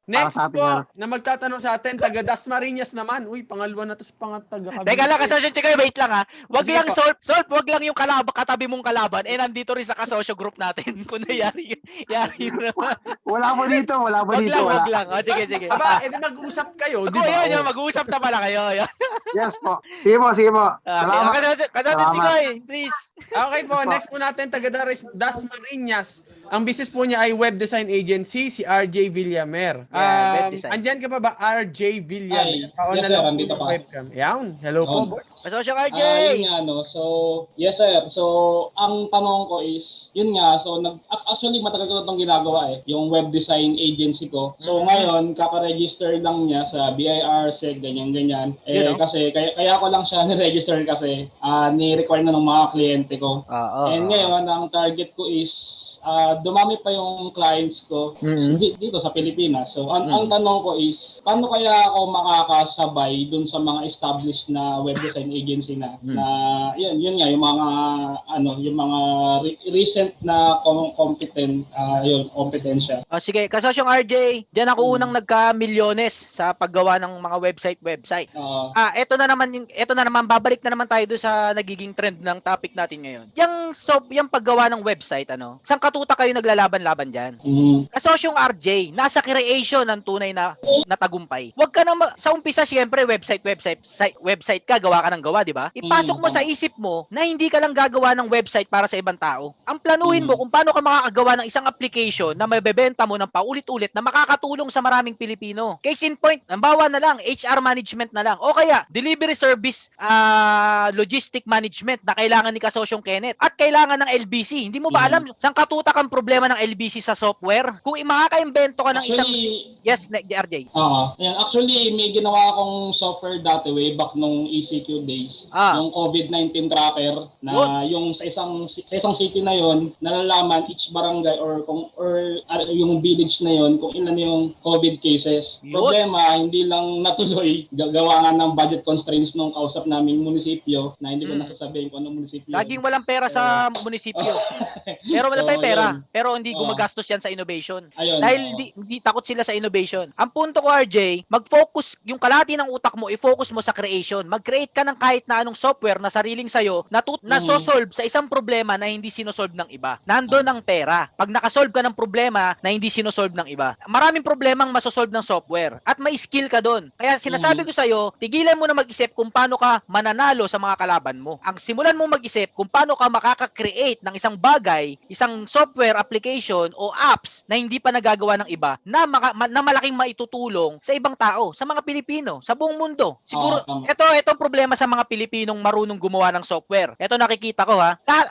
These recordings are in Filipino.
para Next sa ating po, na magtatanong sa atin, taga Dasmariñas naman. Uy, pangalawa na to sa taga Cavite. Teka lang, kasosyo Chikoy, wait lang ha. Wag Sige lang, po. wag lang yung katabi mong kalaban. Nandito rin sa kasosyo group natin. Kung yari na. Wala po dito, wala. Wag lang. O, sige. Aba, edi mag-uusap kayo, di ba? Yun, mag-uusap na pala kayo. Yun. Yes po. Sige po. Salamat. Kasosyo Chikoy, please. Okay po, next po natin, taga Dasmariñas. Ang business po niya ay web design agency, si RJ Villamer. web design. Andyan ka pa ba, RJ Villamer? Yes, sir, andito pa. Webcam. Yan, hello po, boy. Kasosyo RJ. Yun nga, no? So, yes sir. So, ang tanong ko is, yun nga, so actually matagal ko na itong ginagawa yung web design agency ko. So, ngayon, kaka-register lang niya sa BIR, SEC, ganyan-ganyan. Kasi, kaya ko lang siya ni-register kasi ni-require na ng mga kliyente ko. And ngayon, ang target ko is dumami pa yung clients ko dito sa Pilipinas. So, ang tanong ko is, paano kaya ako makakasabay dun sa mga established na web design agency na yun nga, yung mga recent na kompetensya. Sige, kasosyong RJ, diyan ako unang nagka-milyones sa paggawa ng mga website. Ito na naman, babalik na naman tayo doon sa nagiging trend ng topic natin ngayon. Yung paggawa ng website, saan katuta kayo naglalaban-laban diyan? Kasosyong RJ, nasa creation ng tunay na tagumpay. Huwag ka na sa umpisa, siyempre website ka, gawa ka ng gawa, di ba? Ipasok mo sa isip mo na hindi ka lang gagawa ng website para sa ibang tao. Ang planuhin mo kung paano ka makakagawa ng isang application na mabebenta mo ng paulit-ulit na makakatulong sa maraming Pilipino. Case in point, halimbawa na lang, HR management na lang. O kaya, delivery service logistic management na kailangan ni Kasosyong Kenneth. At kailangan ng LBC. Hindi mo ba alam saan katutak ang problema ng LBC sa software? Kung makaka-invento ka ng isang... Yes, RJ. Actually, may ginawa akong software dati way back nung ECQ days. Yung COVID-19 tracker na yung sa isang city na yon, nalalaman each barangay or yung village na yon kung ilan yung COVID cases. Problema, hindi lang natuloy. Gawa nga ng budget constraints nung kausap naming munisipyo na hindi ko nasasabihin kung anong munisipyo. Laging walang pera sa munisipyo. Pero wala pa pera. Pero hindi gumagastos yan sa innovation. Dahil hindi takot sila sa innovation. Ang punto ko, RJ, mag-focus, yung kalahati ng utak mo, i-focus mo sa creation. Mag-create ka ng kahit na anong software na sariling sayo na sosolve sa isang problema na hindi sinosolve ng iba. Nandun ang pera. Pag nakasolve ka ng problema na hindi sinosolve ng iba, maraming problemang masosolve ng software. At may skill ka doon. Kaya sinasabi ko sa'yo, tigilan mo na mag-isip kung paano ka mananalo sa mga kalaban mo. Ang simulan mo mag-isip kung paano ka makaka-create ng isang bagay, isang software application o apps na hindi pa nagagawa ng iba na malaking maitutulong sa ibang tao, sa mga Pilipino, sa buong mundo. Siguro, itong problema sa mga Pilipinong marunong gumawa ng software. Ito nakikita ko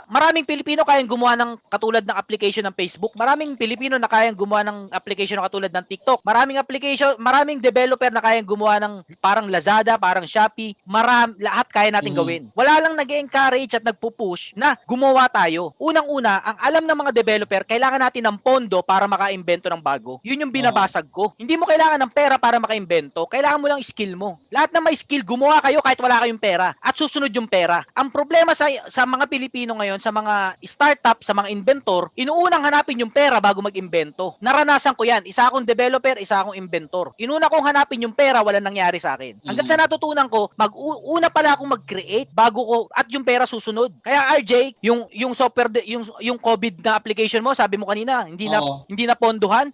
maraming Pilipino kayang gumawa ng katulad ng application ng Facebook. Maraming Pilipino na kayang gumawa ng application na katulad ng TikTok. Maraming developer na kayang gumawa ng parang Lazada, parang Shopee. Lahat kaya natin gawin. Wala lang nag-encourage at nagpupush na gumawa tayo. Unang-una, ang alam ng mga developer, kailangan natin ng pondo para makaimbento ng bago. Yun yung binabasag ko. Hindi mo kailangan ng pera para makaimbento. Kailangan mo lang skill mo. Lahat ng may skill, gumawa kayo kahit wala kayong pera. At susunod yung pera. Ang problema sa mga Pilipino ngayon, sa mga startup, sa mga inventor, inuunang hanapin yung pera bago mag-imbento. Naranasan ko yan. Isa akong developer, isa akong inventor. Inuna kong hanapin yung pera, walang nangyari sa akin. Hanggang sa natutunan ko, una pala akong mag-create bago ko, at yung pera susunod. Kaya RJ, yung software, yung COVID na application mo, sabi mo kanina, hindi na ponduhan.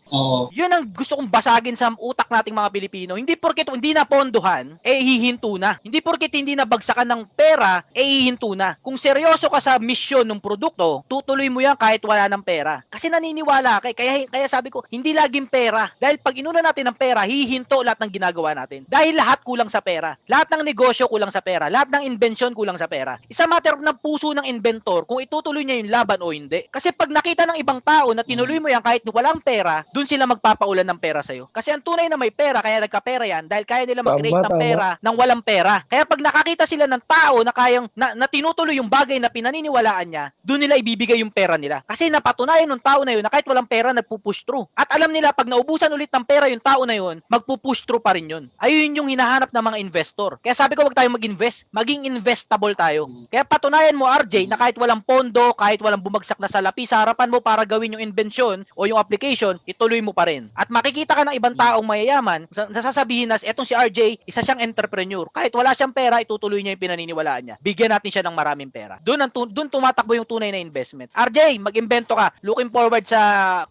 Yun ang gusto kong basagin sa utak nating mga Pilipino. Hindi porket hindi na ponduhan, hihinto na. Hindi porket hindi na bagsakan ng pera, hihinto na. Kung seryoso ka sa mission ng produkto, tutuloy mo yan kahit wala ng pera. Kasi naniniwala ka. Kaya sabi ko, hindi laging pera. Dahil pag inuna natin ng pera, hihinto lahat ng ginagawa natin. Dahil lahat kulang sa pera. Lahat ng negosyo kulang sa pera. Lahat ng invention kulang sa pera. Isa matter ng puso ng inventor kung itutuloy niya yung laban o hindi. Kasi pag nakita ng ibang tao na tinuloy mo yan kahit walang pera, dun sila magpapaulan ng pera sa'yo. Kasi ang tunay na may pera, kaya nagkapera yan, dahil kaya nila mag-create ng pera nang walang pera. Kaya pag nakakita sila ng tao na kayang, na tinutuloy yung bagay na pinaniniwalaan niya, dun nila ibibigay yung pera nila. Kasi napatunayan ng tao na yun na kahit walang pera, nagpupush through. At alam nila, pag naubusan ulit ng pera yung tao na yun, magpupush through pa rin yun. Ayun yung hinahanap ng mga investor. investor. Kaya sabi ko, wag tayong mag-invest. Maging investable tayo. Kaya patunayan mo, RJ, na kahit walang pondo, kahit walang bumagsak na salapi sa harapan mo para gawin yung invention o yung application, ituloy mo pa rin. At makikita ka ng ibang taong mayayaman, nasasabihin na, etong si RJ, isa siyang entrepreneur. Kahit wala siyang pera, itutuloy niya yung pinaniniwalaan niya. Bigyan natin siya ng maraming pera. Doon tumatakbo yung tunay na investment. RJ, mag-imbento ka. Looking forward sa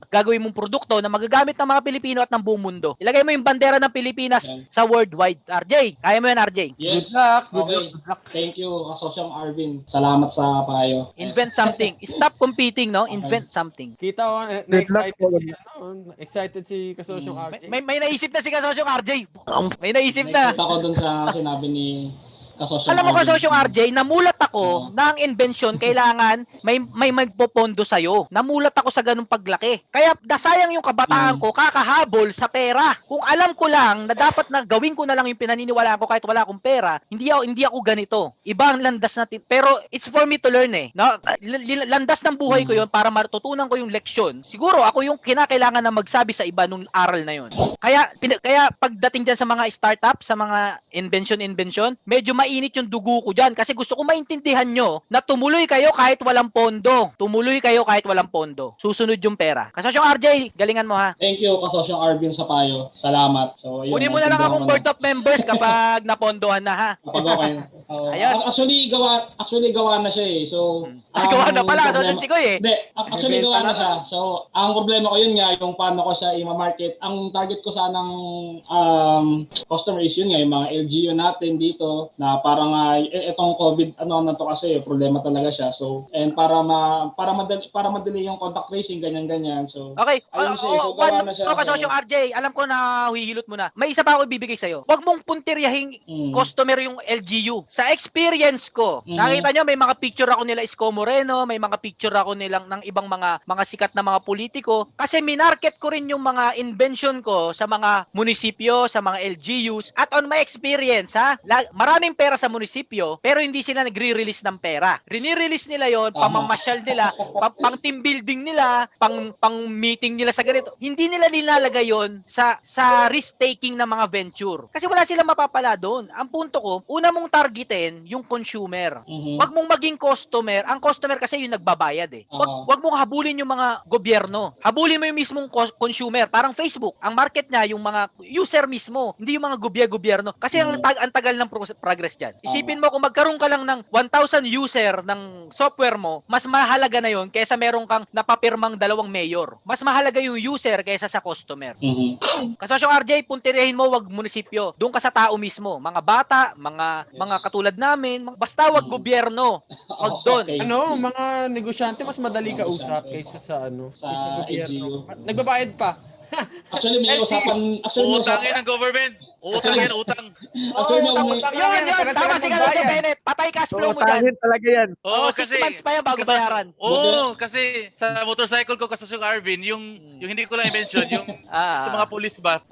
gagawin mong produkto na magagamit ng mga Pilipino at ng buong mundo. Ilagay mo yung bandera ng Pilipinas sa worldwide. RJ, kaya mo yan, RJ. Yes. Good luck. Okay. Thank you, Kasosyong Arvin. Salamat sa payo. Invent something. Stop competing, no? Invent something. Kita ko, excited si Kasosyong RJ. May naisip na si Kasosyong RJ. May naisip na. Nakita ko dun sa sinabi ni Kasosyong Alam mo, Arvin. Kasosyong RJ, namulat ako na ang invention kailangan may magpopondo sa'yo. Namulat ako sa ganung paglaki. Kaya nasayang yung kabataan ko kakahabol sa pera. Kung alam ko lang na dapat na gawin ko na lang yung pinaniniwalaan ko kahit wala akong pera, hindi ako ganito. Iba ang landas natin. Pero it's for me to learn eh. No? Landas ng buhay ko yon para matutunan ko yung leksyon. Siguro ako yung kinakailangan na magsabi sa iba nung aral na yon. Kaya pagdating dyan sa mga startup, sa mga invention, medyo mainit yung dugo ko dyan kasi gusto ko maintindihan nyo na tumuloy kayo kahit walang pondo. Tumuloy kayo kahit walang pondo. Susunod yung pera. Kasosyong RJ, galingan mo ha. Thank you, Kasosyong Arvin sa payo. Salamat. So, yun, Kunin mo na lang akong board of members kapag napondohan na ha. Kapag okay. Ayos. Actually gawa na siya eh. So, Gawa na pala, Kasosyong Chikoy eh. Hindi, actually gawa na siya. So, ang problema ko yun nga, yung paano ko siya i-market. Ang target ko sanang customer is yun nga, yung mga LGU natin dito na parang etong COVID na to kasi problema talaga siya. So, and para madali yung contact tracing ganyan. So, Okay. ayun siya. So, gawa na siya. Kasosyong RJ, alam ko na huhihilot mo na. May isa pa ako ibibigay sa'yo. Huwag mong puntiryahing customer yung LGU. Sa experience ko, nakita nyo may mga picture ako nila Isko Moreno, may mga picture ako nilang ng ibang mga sikat na mga politiko. Kasi minarket ko rin yung mga invention ko sa mga munisipyo, sa mga LGUs. At on my experience, maraming pera sa munisipyo, pero hindi sila nagre-release ng pera. Rini-release nila yon, pamamasyal nila, pang team building nila, pang meeting nila sa ganito. Hindi nila nilalagay yon sa risk-taking na mga venture. Kasi wala silang mapapala doon. Ang punto ko, una mong targetin yung consumer. Wag mong maging customer. Ang customer kasi yung nagbabayad eh. Wag mong habulin yung mga gobyerno. Habulin mo yung mismong consumer. Parang Facebook. Ang market niya yung mga user mismo, hindi yung mga gobyerno. Kasi ang tagal ng progress dyan. Isipin mo kung magkaroon ka lang ng 1,000 user ng software mo, mas mahalaga na yon kaysa meron kang napapirmang 2 mayor. Mas mahalaga yung user kaysa sa customer. Kasosyong RJ, puntirehin mo, wag munisipyo. Doon ka sa tao mismo. Mga bata, mga katulad namin, basta wag gobyerno. Wag doon. Okay. Mga negosyante mas madali ka usap kaysa sa gobyerno. LGU. Nagbabayad pa. Actually, may usapan. Utangin ng government. Utang yan, utang. Actually, may Yun, tama si Kasosyong Bennett. Patay cash flow mo dyan. Utangin talaga yan. Oo, 6 months pa yan bago bayaran. Oo, kasi sa motorcycle ko kasi yung Arvin, yung hindi ko lang i-mention, yung sa mga police ba,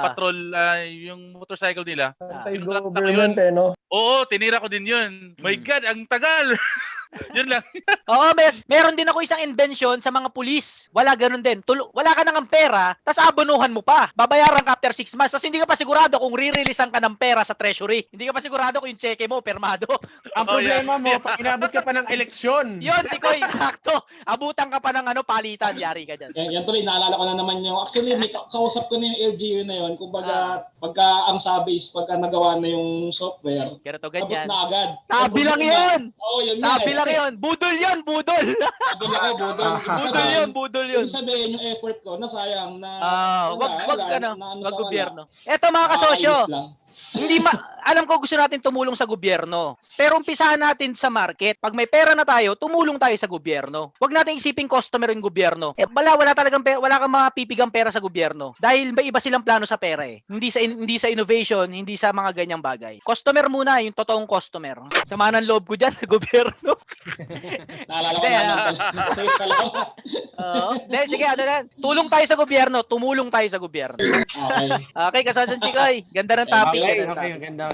patrol, yung motorcycle nila. Anti-government eh, no? Oo, tinira ko din yun. My God, ang tagal. Yun lang. Oo, meron din ako isang invention sa mga pulis. Wala ganun din. Wala ka nang pera, tas abonuhan mo pa. Babayaran ka after 6 months. Tas hindi ka pa sigurado kung re-releasean ka ng pera sa treasury. Hindi ka pa sigurado kung yung cheque mo, permado. Ang problema mo, pag inabot ka pa ng eleksyon. Yun, Chikoy, sakto. Abutan ka pa ng palitan, yari ka dyan. yan tuloy, naalala ko na naman yung, actually, may kausap ko na yung LGU na yun, kumbaga, pagka ang sabi is, pagka nagawa na yung software, Pero to tapos ganyan. na agad. Sabi lang yun! Oo, yun Sabi lang yun! Budol yun! Budol! Budol yun! Ibig sabihin, yung effort ko, nasayang na... Wag gobyerno. Eto mga kasosyo, alam ko gusto natin tumulong sa gobyerno. Pero umpisahan natin sa market. Pag may pera na tayo, tumulong tayo sa gobyerno. Wag natin isiping customer yung gobyerno. Wala talagang pera, wala kang mga pipigang pera sa gobyerno. Dahil may iba silang plano sa pera eh. Hindi sa innovation, hindi sa mga ganyang bagay. Customer muna, yung totoong customer. Sama ng loob ko dyan sa gobyerno. Naalala ko naman. Sige, tulong tayo sa gobyerno, tumulong tayo sa gobyerno. Okay. Okay, Kasosyong Chikoy. Ganda ng topic. Okay, ganda.